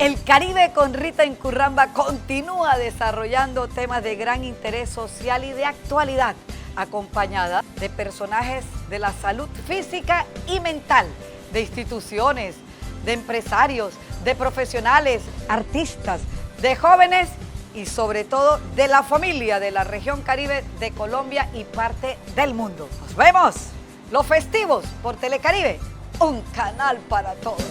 El Caribe con Rita Incurramba continúa desarrollando temas de gran interés social y de actualidad, acompañada de personajes de la salud física y mental, de instituciones, de empresarios, de profesionales, artistas, de jóvenes y sobre todo de la familia de la región Caribe de Colombia y parte del mundo. Nos vemos los festivos por Telecaribe, un canal para todos.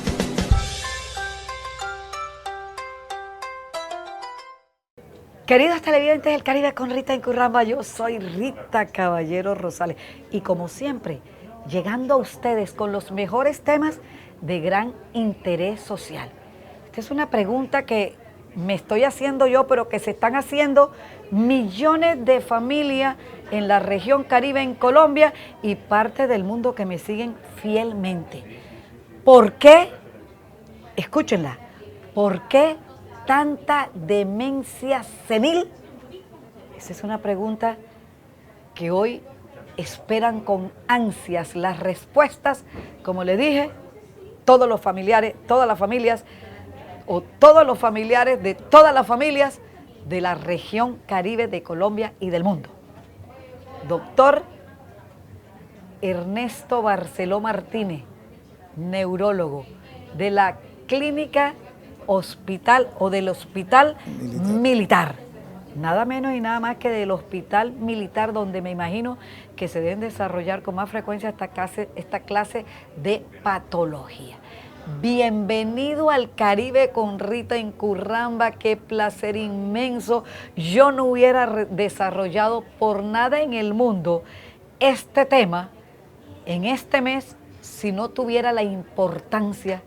Queridos televidentes del Caribe con Rita Incurramba, yo soy Rita Caballero Rosales y como siempre, llegando a ustedes con los mejores temas de gran interés social. Esta es una pregunta que me estoy haciendo yo, pero que se están haciendo millones de familias en la región Caribe en Colombia y parte del mundo que me siguen fielmente. ¿Por qué? Escúchenla. ¿Por qué tanta demencia senil? Esa es una pregunta que hoy esperan con ansias las respuestas, como le dije, todos los familiares, todas las familias, o todos los familiares de todas las familias de la región Caribe de Colombia y del mundo. Doctor Ernesto Barceló Martínez, neurólogo de la Clínica Hospital o del Hospital Militar. Nada menos y nada más que del Hospital Militar, donde me imagino que se deben desarrollar con más frecuencia esta clase de patología. Bienvenido al Caribe con Rita Incurramba, qué placer inmenso. Yo no hubiera desarrollado por nada en el mundo este tema en este mes si no tuviera la importancia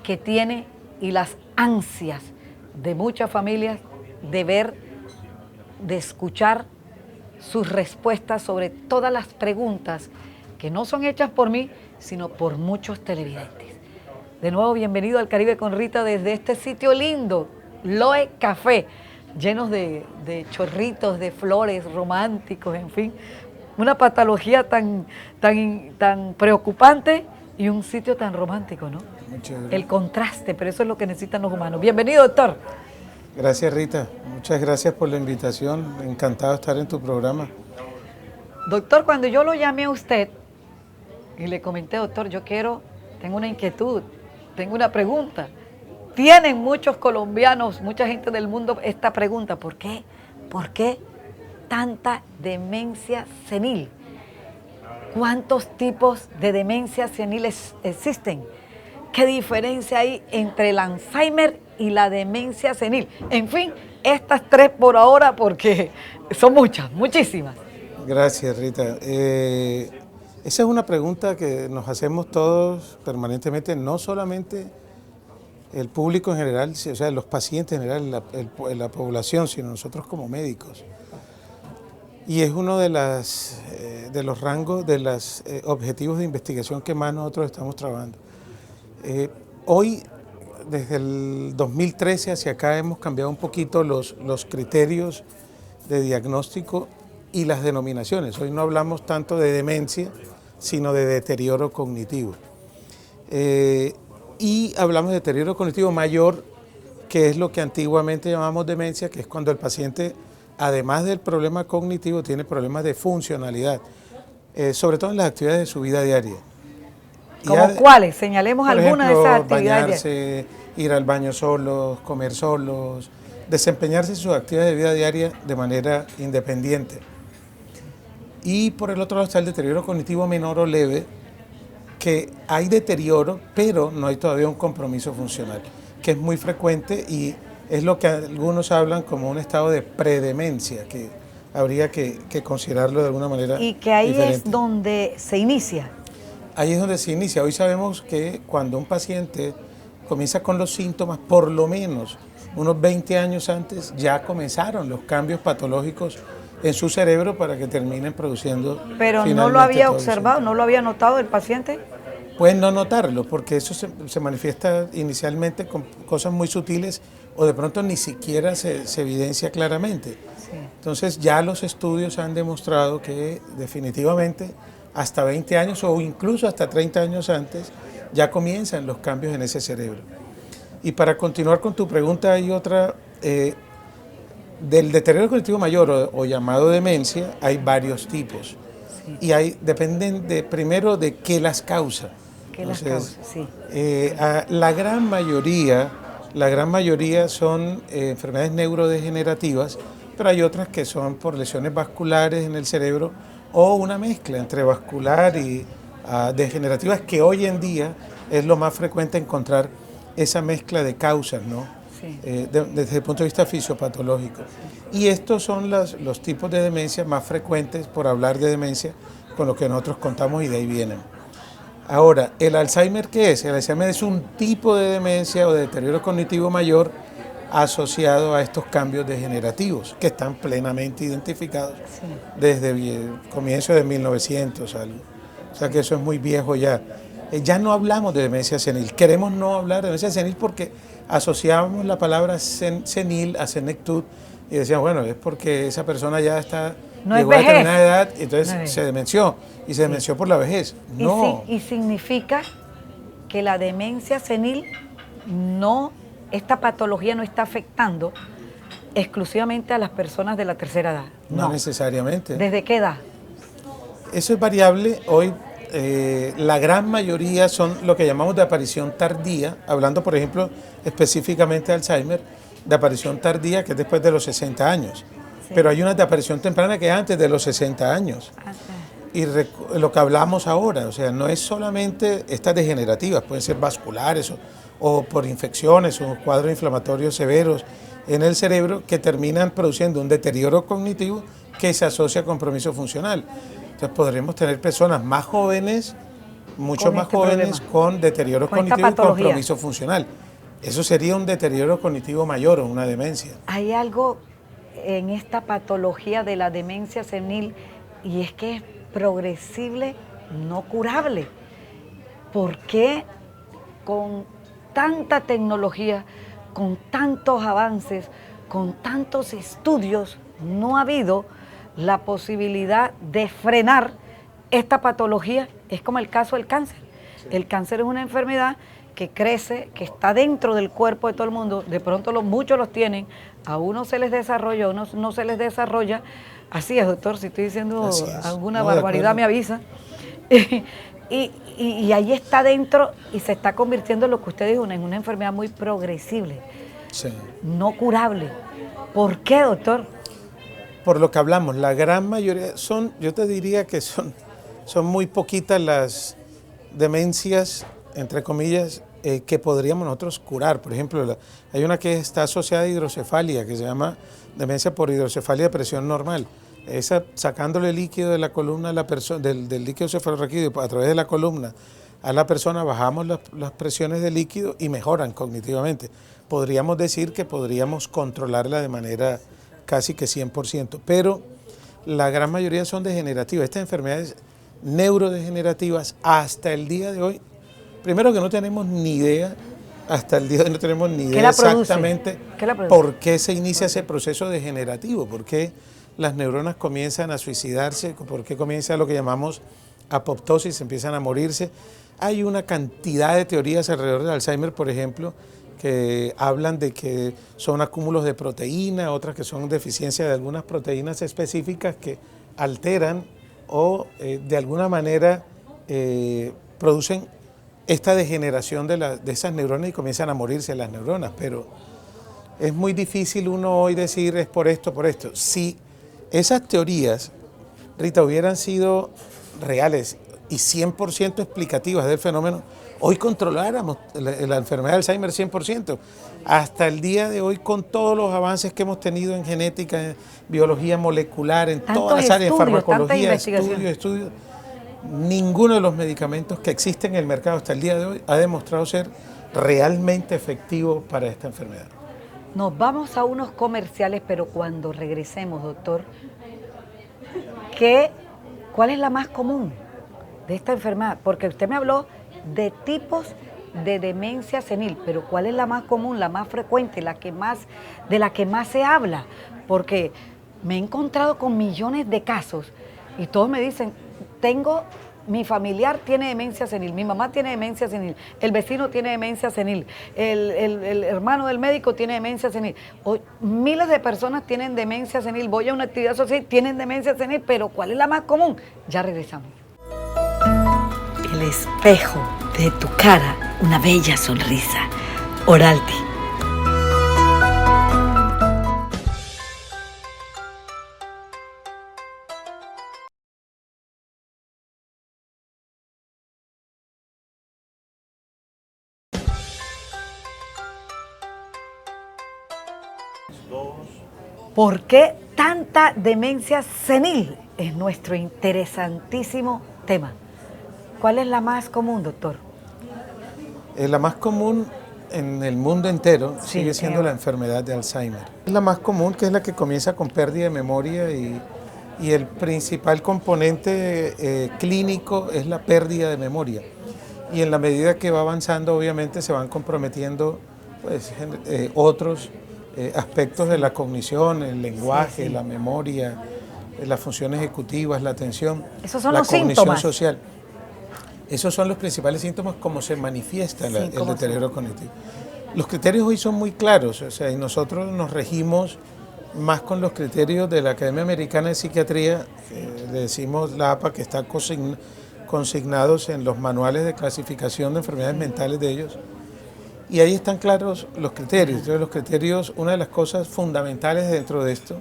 que tiene y las ansias de muchas familias de ver, de escuchar sus respuestas sobre todas las preguntas que no son hechas por mí, sino por muchos televidentes. De nuevo, bienvenido al Caribe con Rita desde este sitio lindo, Loe Café, llenos de chorritos, de flores románticos, en fin. Una patología tan preocupante y un sitio tan romántico, ¿no? El contraste, pero eso es lo que necesitan los humanos. Bienvenido, doctor. Gracias, Rita. Muchas gracias por la invitación. Encantado de estar en tu programa. Doctor, cuando yo lo llamé a usted y le comenté, doctor, tengo una inquietud, tengo una pregunta. Tienen muchos colombianos, mucha gente del mundo esta pregunta. ¿Por qué? ¿Por qué tanta demencia senil? ¿Cuántos tipos de demencia senil existen? ¿Qué diferencia hay entre el Alzheimer y la demencia senil? En fin, estas tres por ahora porque son muchas, muchísimas. Gracias, Rita. Esa es una pregunta que nos hacemos todos permanentemente, no solamente el público en general, o sea, los pacientes en general, la población, sino nosotros como médicos. Y es uno de los rangos, de los objetivos de investigación que más nosotros estamos trabajando. Hoy, desde el 2013 hacia acá, hemos cambiado un poquito los criterios de diagnóstico y las denominaciones. Hoy no hablamos tanto de demencia, sino de deterioro cognitivo. Y hablamos de deterioro cognitivo mayor, que es lo que antiguamente llamamos demencia, que es cuando el paciente, además del problema cognitivo, tiene problemas de funcionalidad, sobre todo en las actividades de su vida diaria. ¿Cómo cuáles? Señalemos algunas de esas actividades. Bañarse, ir al baño solos, comer solos, desempeñarse en sus actividades de vida diaria de manera independiente. Y por el otro lado está el deterioro cognitivo menor o leve, que hay deterioro, pero no hay todavía un compromiso funcional, que es muy frecuente y es lo que algunos hablan como un estado de predemencia, que habría que considerarlo de alguna manera y que ahí diferente. Es donde se inicia. Ahí es donde se inicia. Hoy sabemos que cuando un paciente comienza con los síntomas, por lo menos unos 20 años antes ya comenzaron los cambios patológicos en su cerebro para que terminen produciendo. Pero no lo había observado, no lo había notado el paciente. Pueden no notarlo, porque eso se manifiesta inicialmente con cosas muy sutiles o de pronto ni siquiera se evidencia claramente. Sí. Entonces ya los estudios han demostrado que definitivamente hasta 20 años o incluso hasta 30 años antes ya comienzan los cambios en ese cerebro. Y para continuar con tu pregunta, hay otra, del deterioro cognitivo mayor o llamado demencia, hay varios tipos. Sí. Y dependen primero de qué las causa. ¿Qué las causa? Sí. La gran mayoría son enfermedades neurodegenerativas, pero hay otras que son por lesiones vasculares en el cerebro o una mezcla entre vascular y degenerativas, que hoy en día es lo más frecuente encontrar esa mezcla de causas, ¿no? Sí. Desde el punto de vista fisiopatológico. Y estos son los tipos de demencia más frecuentes, por hablar de demencia, con lo que nosotros contamos, y de ahí vienen. Ahora, ¿el Alzheimer qué es? El Alzheimer es un tipo de demencia o de deterioro cognitivo mayor asociado a estos cambios degenerativos que están plenamente identificados desde el comienzo de 1900 algo. O sea que eso es muy viejo ya. Ya no hablamos de demencia senil. Queremos no hablar de demencia senil porque asociamos la senil a senectud y decíamos, bueno, es porque esa persona ya llegó a determinada edad, entonces se demenció, y se demenció por la vejez. No. Y significa que la demencia senil esta patología no está afectando exclusivamente a las personas de la tercera edad. No necesariamente. ¿Desde qué edad? Eso es variable. Hoy la gran mayoría son lo que llamamos de aparición tardía, hablando por ejemplo específicamente de Alzheimer, de aparición tardía, que es después de los 60 años. Sí. Pero hay una de aparición temprana que es antes de los 60 años. Y lo que hablamos ahora, o sea, no es solamente estas degenerativas, pueden ser vasculares o por infecciones o cuadros inflamatorios severos en el cerebro que terminan produciendo un deterioro cognitivo que se asocia a compromiso funcional. Entonces podremos tener personas más jóvenes, mucho más jóvenes, con deterioro cognitivo y compromiso funcional. Eso sería un deterioro cognitivo mayor o una demencia. Hay algo en esta patología de la demencia senil, y es que es progresible, no curable. ¿Por qué con tanta tecnología, con tantos avances, con tantos estudios, no ha habido la posibilidad de frenar esta patología? Es como el caso del cáncer. El cáncer es una enfermedad que crece, que está dentro del cuerpo de todo el mundo. De pronto muchos los tienen, a unos se les desarrolla, a unos no se les desarrolla. Así es, doctor, si estoy diciendo alguna barbaridad me avisa. Y ahí está dentro y se está convirtiendo en lo que usted dijo, en una enfermedad muy progresible, no curable. ¿Por qué, doctor? Por lo que hablamos, la gran mayoría yo te diría que son muy poquitas las demencias, entre comillas, que podríamos nosotros curar. Por ejemplo, hay una que está asociada a hidrocefalia, que se llama demencia por hidrocefalia de presión normal. Esa, sacándole líquido de la columna a la persona, del líquido cefalorraquídeo a través de la columna a la persona, bajamos las presiones de líquido y mejoran cognitivamente. Podríamos decir que podríamos controlarla de manera casi que 100%, pero la gran mayoría son degenerativas. Estas enfermedades neurodegenerativas, hasta el día de hoy, primero que no tenemos ni idea, hasta el día de hoy no tenemos ni idea exactamente por qué se inicia ese proceso degenerativo, por qué las neuronas comienzan a suicidarse, por qué comienza lo que llamamos apoptosis, empiezan a morirse. Hay una cantidad de teorías alrededor del Alzheimer, por ejemplo, que hablan de que son acúmulos de proteína, otras que son deficiencia de algunas proteínas específicas que alteran o de alguna manera producen esta degeneración de esas neuronas y comienzan a morirse las neuronas. Pero es muy difícil uno hoy decir es por esto, por esto. Si esas teorías, Rita, hubieran sido reales y 100% explicativas del fenómeno, hoy controláramos la enfermedad de Alzheimer 100%. Hasta el día de hoy, con todos los avances que hemos tenido en genética, en biología molecular, en todas las áreas, en farmacología, estudios, ninguno de los medicamentos que existen en el mercado hasta el día de hoy ha demostrado ser realmente efectivo para esta enfermedad. Nos vamos a unos comerciales, pero cuando regresemos, doctor, ¿cuál es la más común de esta enfermedad? Porque usted me habló de tipos de demencia senil, pero ¿cuál es la más común, la más frecuente, de la que más se habla? Porque me he encontrado con millones de casos y todos me dicen, tengo mi familiar tiene demencia senil, mi mamá tiene demencia senil, el vecino tiene demencia senil, el hermano del médico tiene demencia senil, miles de personas tienen demencia senil, voy a una actividad social, tienen demencia senil, pero ¿cuál es la más común? Ya regresamos. El espejo de tu cara, una bella sonrisa. Oralti. ¿Por qué tanta demencia senil? Es nuestro interesantísimo tema. ¿Cuál es la más común, doctor? La más común en el mundo entero Sí, sigue siendo la enfermedad de Alzheimer. Es la más común, que es la que comienza con pérdida de memoria y el principal componente clínico es la pérdida de memoria. Y en la medida que va avanzando, obviamente, se van comprometiendo pues, otros aspectos de la cognición, el lenguaje, la memoria, las funciones ejecutivas, la atención, Esos son la los cognición síntomas. social. Esos son los principales síntomas, como se manifiesta el deterioro cognitivo. Los criterios hoy son muy claros, o sea, y nosotros nos regimos más con los criterios de la Academia Americana de Psiquiatría, le decimos la APA, que están consignados en los manuales de clasificación de enfermedades mentales de ellos. Y ahí están claros los criterios. Entonces, los criterios, una de las cosas fundamentales dentro de esto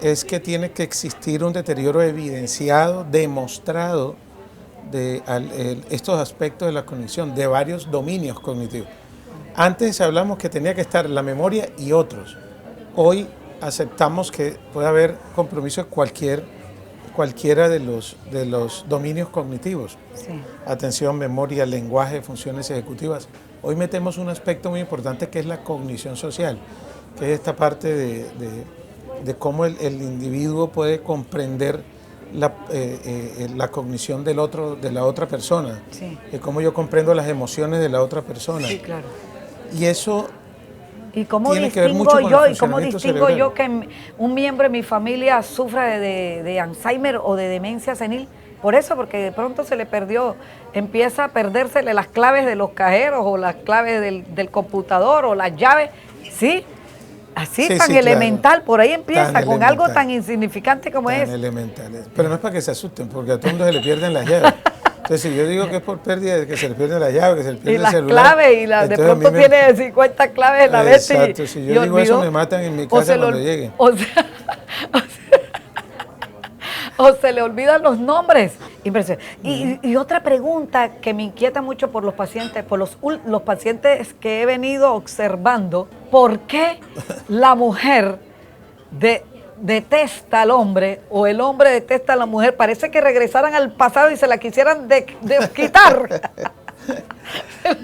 es que tiene que existir un deterioro evidenciado, demostrado de estos aspectos de la cognición, de varios dominios cognitivos. Antes hablamos que tenía que estar la memoria y otros. Hoy aceptamos que puede haber compromiso de cualquiera de los dominios cognitivos. Sí. Atención, memoria, lenguaje, funciones ejecutivas. Hoy metemos un aspecto muy importante que es la cognición social, que es esta parte de cómo el individuo puede comprender la cognición del otro, de la otra persona, Sí. cómo yo comprendo las emociones de la otra persona. Sí, claro. Y eso ¿Y cómo tiene que ver mucho distingo con el yo, y cómo funcionamiento distingo cerebral. yo que un miembro de mi familia sufra de Alzheimer o de demencia senil? Por eso, porque de pronto se le perdió, empieza a perdérsele las claves de los cajeros o las claves del computador o las llaves. Sí, así Sí, tan sí, elemental, claro. por ahí empieza, Tan con algo elemental. tan insignificante como Tan es. elementales. Pero no es para que se asusten, porque a todo el mundo se le pierden las llaves. Entonces, si yo digo que es por pérdida de que se le pierden las llaves, que se le Y pierde el las celular. claves, y de entonces a mí pronto me- tiene 50 claves en la vez. Exacto, si yo digo eso me matan en mi casa cuando llegue. O se le olvidan los nombres. Impresionante. Y otra pregunta que me inquieta mucho por los pacientes, por los pacientes que he venido observando, ¿por qué la mujer detesta al hombre o el hombre detesta a la mujer? Parece que regresaran al pasado y se la quisieran desquitar.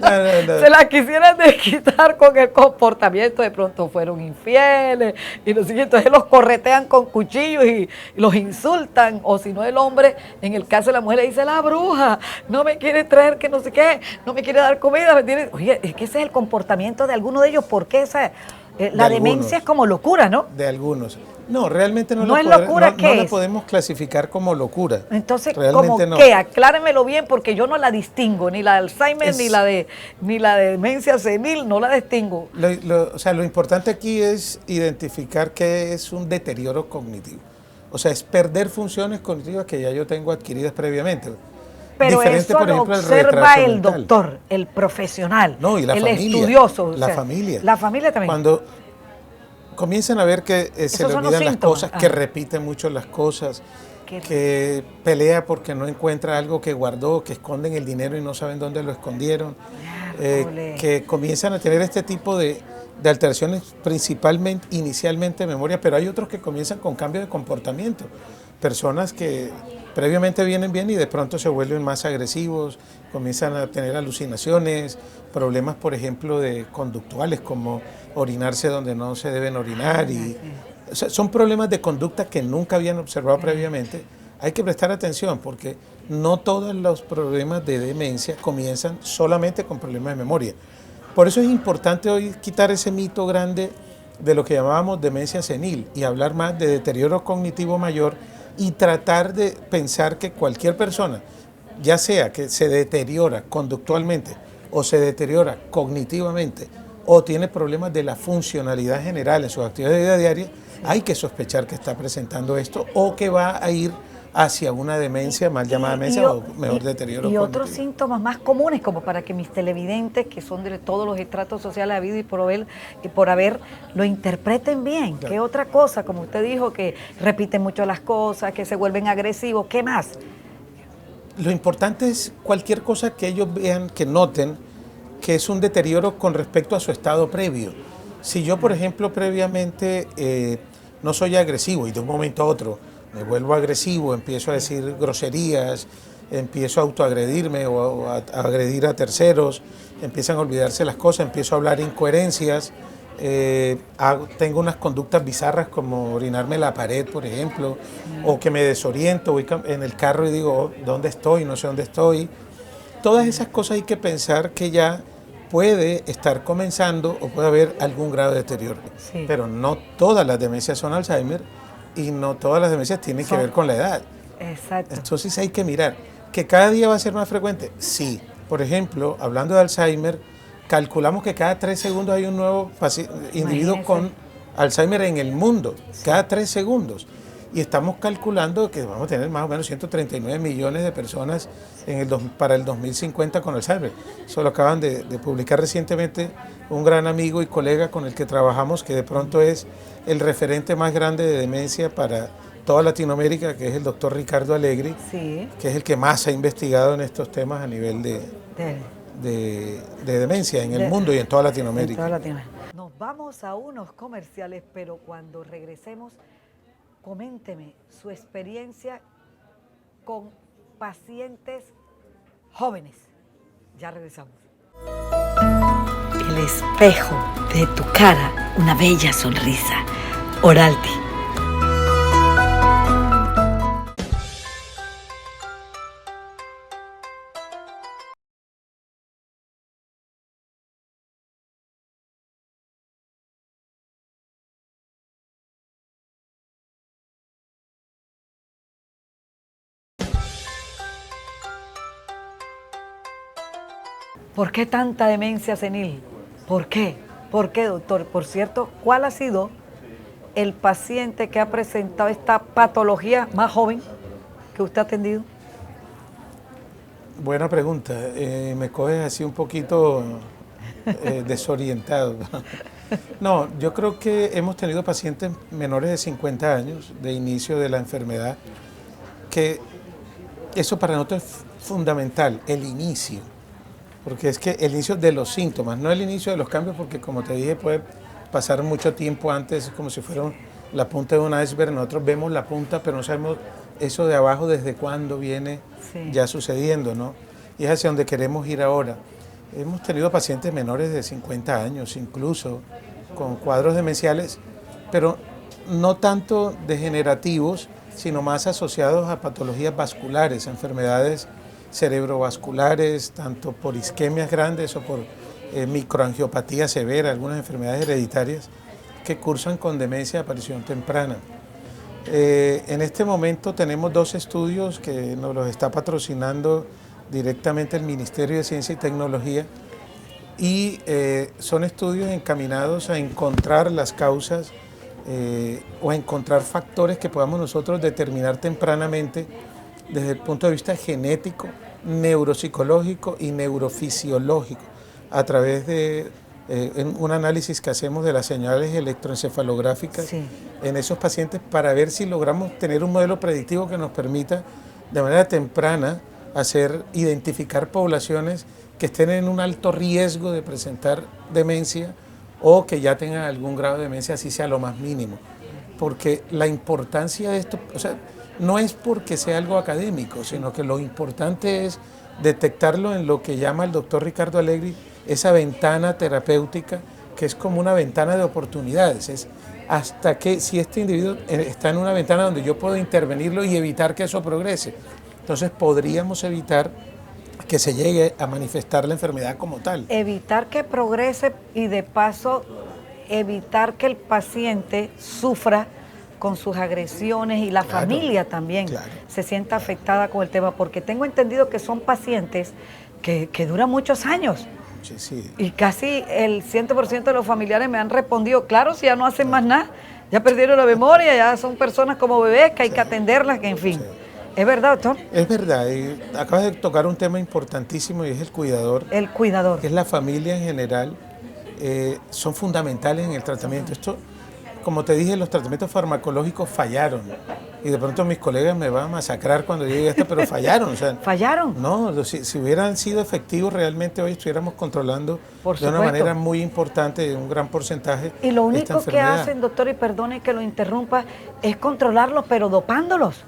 No. Se la quisieran desquitar con el comportamiento, de pronto fueron infieles y lo siguiente, entonces los corretean con cuchillos y los insultan, o si no el hombre, en el caso de la mujer le dice, la bruja, no me quiere traer que no sé qué, no me quiere dar comida, ¿me entiendes? Oye, es que ese es el comportamiento de alguno de ellos, porque la demencia es como locura, ¿no? De algunos. No, realmente no, ¿No la es podré- locura? no ¿Qué la es? podemos clasificar como locura. Entonces, realmente ¿cómo no. qué? Acláremelo bien, porque yo no la distingo, ni la de Alzheimer, Es- ni la de demencia senil, no la distingo. O sea, lo importante aquí es identificar qué es un deterioro cognitivo. O sea, es perder funciones cognitivas que ya yo tengo adquiridas previamente. Pero Diferente, eso por lo ejemplo, al observa retraso el mental. doctor, el profesional, No, y la el familia. estudioso. o La sea, familia. La familia también. Cuando comienzan a ver que se Esos le son los olvidan las síntomas. cosas, Ah. que repite mucho las cosas, que pelea porque no encuentra algo que guardó, que esconden el dinero y no saben dónde lo escondieron, Miércoles. que comienzan a tener este tipo de alteraciones principalmente, inicialmente de memoria, pero hay otros que comienzan con cambio de comportamiento. Personas que previamente vienen bien y de pronto se vuelven más agresivos, comienzan a tener alucinaciones, problemas, por ejemplo, de conductuales, como orinarse donde no se deben orinar. O sea, son problemas de conducta que nunca habían observado previamente. Hay que prestar atención porque no todos los problemas de demencia comienzan solamente con problemas de memoria. Por eso es importante hoy quitar ese mito grande de lo que llamábamos demencia senil y hablar más de deterioro cognitivo mayor y tratar de pensar que cualquier persona ya sea que se deteriora conductualmente o se deteriora cognitivamente o tiene problemas de la funcionalidad general en sus actividades de vida diaria, hay que sospechar que está presentando esto o que va a ir hacia una demencia, mal llamada demencia, o mejor deterioro y cognitivo. otros síntomas más comunes, como para que mis televidentes, que son de todos los estratos sociales habidos y por haber, lo interpreten bien. Claro. ¿Qué otra cosa? Como usted dijo, que repiten mucho las cosas, que se vuelven agresivos. ¿Qué más? Lo importante es cualquier cosa que ellos vean, que noten, que es un deterioro con respecto a su estado previo. Si yo, por ejemplo, previamente no soy agresivo y de un momento a otro me vuelvo agresivo, empiezo a decir groserías, empiezo a autoagredirme o a agredir a terceros, empiezan a olvidarse las cosas, empiezo a hablar incoherencias, tengo unas conductas bizarras como orinarme en la pared, por ejemplo, o que me desoriento, voy en el carro y digo, oh, ¿dónde estoy? No sé dónde estoy. Todas esas cosas hay que pensar que ya puede estar comenzando o puede haber algún grado de deterioro. Sí. Pero no todas las demencias son Alzheimer y no todas las demencias tienen que ver con la edad. Exacto. Entonces hay que mirar, ¿que cada día va a ser más frecuente? Sí. Por ejemplo, hablando de Alzheimer, calculamos que cada 3 segundos hay un nuevo individuo con Alzheimer en el mundo, cada 3 segundos. Y estamos calculando que vamos a tener más o menos 139 millones de personas para el 2050 con Alzheimer. Eso lo acaban de publicar recientemente un gran amigo y colega con el que trabajamos, que de pronto es el referente más grande de demencia para toda Latinoamérica, que es el doctor Ricardo Allegri, Sí. que es el que más ha investigado en estos temas a nivel de demencia en el mundo y en toda Latinoamérica. En toda Latinoamérica. Nos vamos a unos comerciales, pero cuando regresemos, coménteme su experiencia con pacientes jóvenes. Ya regresamos. El espejo de tu cara, una bella sonrisa. Oralti. ¿Por qué tanta demencia senil? ¿Por qué? ¿Por qué, doctor? Por cierto, ¿cuál ha sido el paciente que ha presentado esta patología más joven que usted ha atendido? Buena pregunta. Me coges así un poquito desorientado. No, yo creo que hemos tenido pacientes menores de 50 años de inicio de la enfermedad, que eso para nosotros es fundamental, el inicio. Porque es que el inicio de los síntomas, no el inicio de los cambios, porque como te dije puede pasar mucho tiempo antes, como si fuera la punta de un iceberg. Nosotros vemos la punta, pero no sabemos eso de abajo desde cuándo viene ya sucediendo, ¿no? Y es hacia donde queremos ir ahora. Hemos tenido pacientes menores de 50 años, incluso con cuadros demenciales, pero no tanto degenerativos, sino más asociados a patologías vasculares, a enfermedades cerebrovasculares, tanto por isquemias grandes o por microangiopatía severa, algunas enfermedades hereditarias que cursan con demencia de aparición temprana. En este momento tenemos 2 estudios que nos los está patrocinando directamente el Ministerio de Ciencia y Tecnología y son estudios encaminados a encontrar las causas o a encontrar factores que podamos nosotros determinar tempranamente desde el punto de vista genético, neuropsicológico y neurofisiológico, a través de un análisis que hacemos de las señales electroencefalográficas en esos pacientes para ver si logramos tener un modelo predictivo que nos permita de manera temprana identificar poblaciones que estén en un alto riesgo de presentar demencia o que ya tengan algún grado de demencia, así sea lo más mínimo. Porque la importancia de esto, o sea, no es porque sea algo académico, sino que lo importante es detectarlo en lo que llama el doctor Ricardo Allegri esa ventana terapéutica, que es como una ventana de oportunidades. Es hasta que si este individuo está en una ventana donde yo puedo intervenirlo y evitar que eso progrese, entonces podríamos evitar que se llegue a manifestar la enfermedad como tal. Evitar que progrese y de paso evitar que el paciente sufra con sus agresiones y la Claro, familia también claro. se sienta afectada con el tema, porque tengo entendido que son pacientes que duran muchos años. Sí, sí. Y casi el 100% de los familiares me han respondido, claro, si ya no hacen más nada, ya perdieron la memoria, ya son personas como bebés que hay que atenderlas, que en fin. Sí. ¿Es verdad, doctor? Es verdad, y acabas de tocar un tema importantísimo y es el cuidador, El cuidador. que es la familia en general, son fundamentales en el tratamiento. Esto, como te dije, los tratamientos farmacológicos fallaron. Y de pronto mis colegas me van a masacrar cuando llegue a esto, pero fallaron. O sea, ¿Fallaron? no, si hubieran sido efectivos, realmente hoy estuviéramos controlando Por de una supuesto. manera muy importante, un gran porcentaje, Y lo esta único que enfermedad. hacen, doctor, y perdone que lo interrumpa, es controlarlos, pero dopándolos.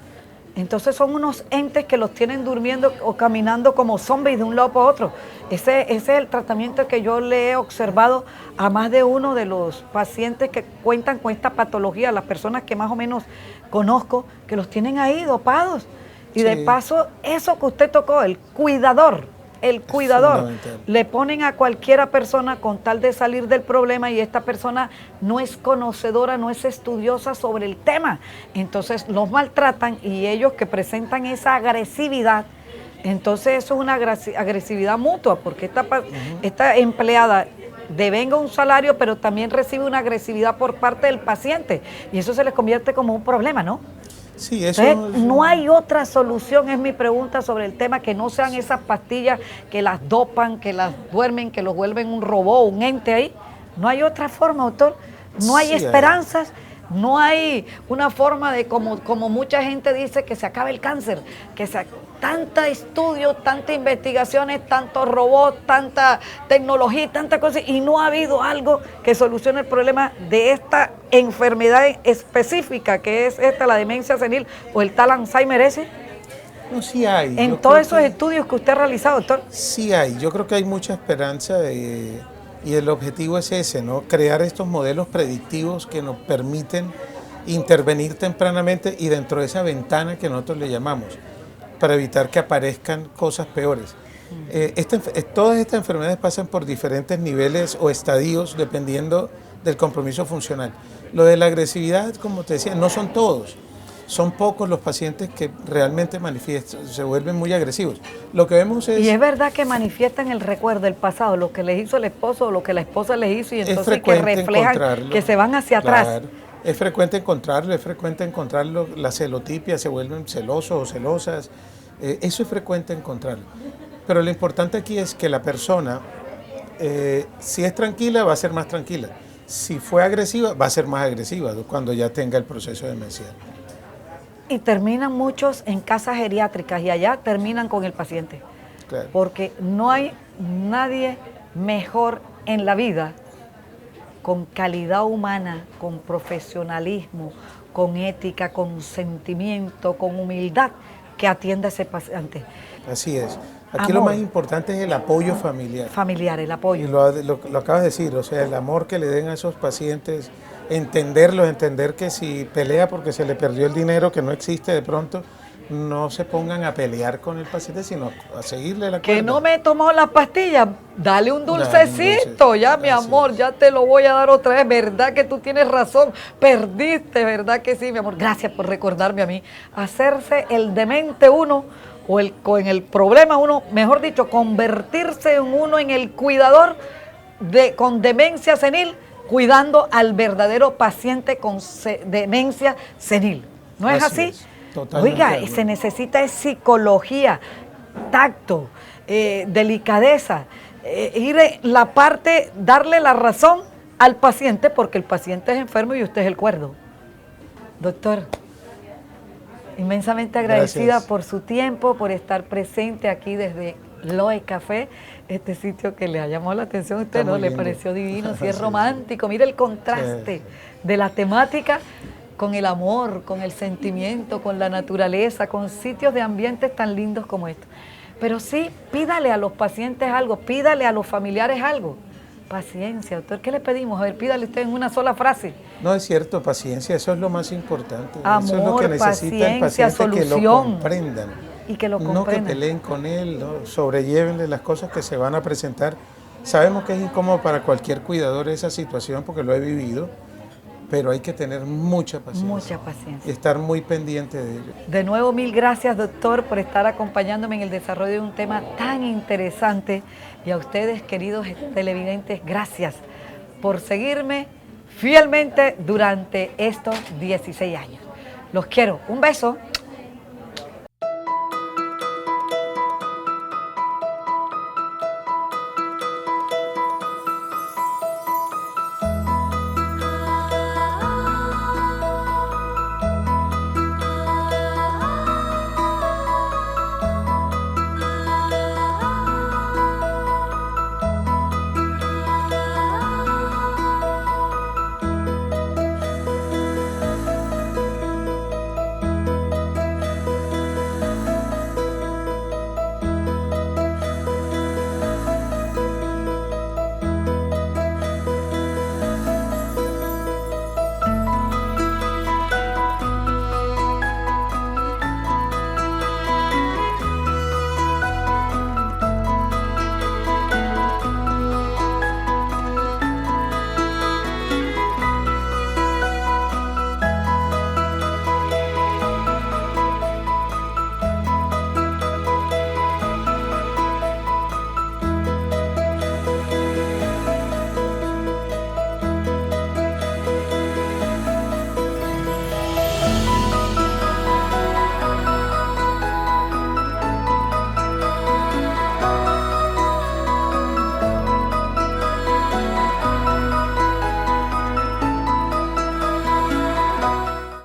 Entonces son unos entes que los tienen durmiendo o caminando como zombies de un lado para otro. Ese es el tratamiento que yo le he observado a más de uno de los pacientes que cuentan con esta patología, las personas que más o menos conozco, que los tienen ahí dopados. Y de Sí. paso, eso que usted tocó, el cuidador, fundamental. le ponen a cualquiera persona con tal de salir del problema y esta persona no es conocedora, no es estudiosa sobre el tema. Entonces los maltratan y ellos que presentan esa agresividad, entonces eso es una agresividad mutua, porque esta empleada devenga un salario, pero también recibe una agresividad por parte del paciente y eso se les convierte como un problema, ¿no? Sí, eso Entonces, no hay otra solución, es mi pregunta sobre el tema, que no sean esas pastillas que las dopan, que las duermen, que los vuelven un robot, un ente ahí. No hay otra forma, doctor. No hay Sí, esperanzas, no hay una forma de, como mucha gente dice, que se acabe el cáncer, tanta estudio, tantas investigaciones, tantos robots, tanta tecnología, tanta cosa, y no ha habido algo que solucione el problema de esta enfermedad específica, que es la demencia senil o el tal Alzheimer ese. no, sí hay. En Yo todos creo esos que estudios que usted ha realizado, doctor. sí hay. Yo creo que hay mucha esperanza y el objetivo es ese, ¿no? Crear estos modelos predictivos que nos permiten intervenir tempranamente y dentro de esa ventana que nosotros le llamamos, para evitar que aparezcan cosas peores. Todas estas enfermedades pasan por diferentes niveles o estadios dependiendo del compromiso funcional. Lo de la agresividad, como te decía, no son todos. Son pocos los pacientes que realmente manifiestan, se vuelven muy agresivos. Lo que vemos es... Y es verdad que manifiestan el recuerdo del pasado, lo que les hizo el esposo o lo que la esposa les hizo, y entonces que reflejan encontrarlo. que se van hacia atrás. Claro. Es frecuente encontrarlo, la celotipia, se vuelven celosos o celosas, eso es frecuente encontrarlo. Pero lo importante aquí es que la persona, si es tranquila, va a ser más tranquila. Si fue agresiva, va a ser más agresiva cuando ya tenga el proceso demencial. Y terminan muchos en casas geriátricas y allá terminan con el paciente. Claro. Porque no hay nadie mejor en la vida con calidad humana, con profesionalismo, con ética, con sentimiento, con humildad, que atienda a ese paciente. Así es. Aquí Amor. lo más importante es el apoyo familiar. Familiar, el Y apoyo. lo acabas de decir, o sea, el amor que le den a esos pacientes, entender que si pelea porque se le perdió el dinero, que no existe de pronto, no se pongan a pelear con el paciente, sino a seguirle la cuerda. Que no me he tomado las pastillas, dale un dulcecito, dulce. ya mi Así amor, es. ya te lo voy a dar otra vez, verdad que tú tienes razón, perdiste, verdad que sí, mi amor, gracias por recordarme a mí. Hacerse el demente uno, o con el problema uno, mejor dicho, convertirse en uno en el cuidador con demencia senil, cuidando al verdadero paciente con demencia senil. ¿No es así? Es, totalmente Oiga, de acuerdo. se necesita es psicología, tacto, delicadeza, ir en la parte, darle la razón al paciente, porque el paciente es enfermo y usted es el cuerdo. Doctor, inmensamente agradecida Gracias. por su tiempo, por estar presente aquí desde Loe Café, este sitio que le ha llamado la atención a usted, Está ¿no? muy Le lindo. pareció divino, si es Sí, romántico, mire el contraste Sí. de la temática con el amor, con el sentimiento, con la naturaleza, con sitios de ambientes tan lindos como estos. Pero sí, pídale a los pacientes algo, pídale a los familiares algo. Paciencia, doctor, ¿qué le pedimos? A ver, pídale usted en una sola frase. No, es cierto, paciencia, eso es lo más importante. Eso es lo Amor, que necesita el paciencia, paciente, que lo solución. comprendan. Y que lo No que comprendan. peleen con él, ¿no? Sobrellévenle las cosas que se van a presentar. Sabemos que es incómodo para cualquier cuidador esa situación porque lo he vivido, pero hay que tener mucha paciencia. Mucha paciencia. Y estar muy pendiente de ello. De nuevo, mil gracias, doctor, por estar acompañándome en el desarrollo de un tema tan interesante. Y a ustedes, queridos televidentes, gracias por seguirme fielmente durante estos 16 años. Los quiero. Un beso.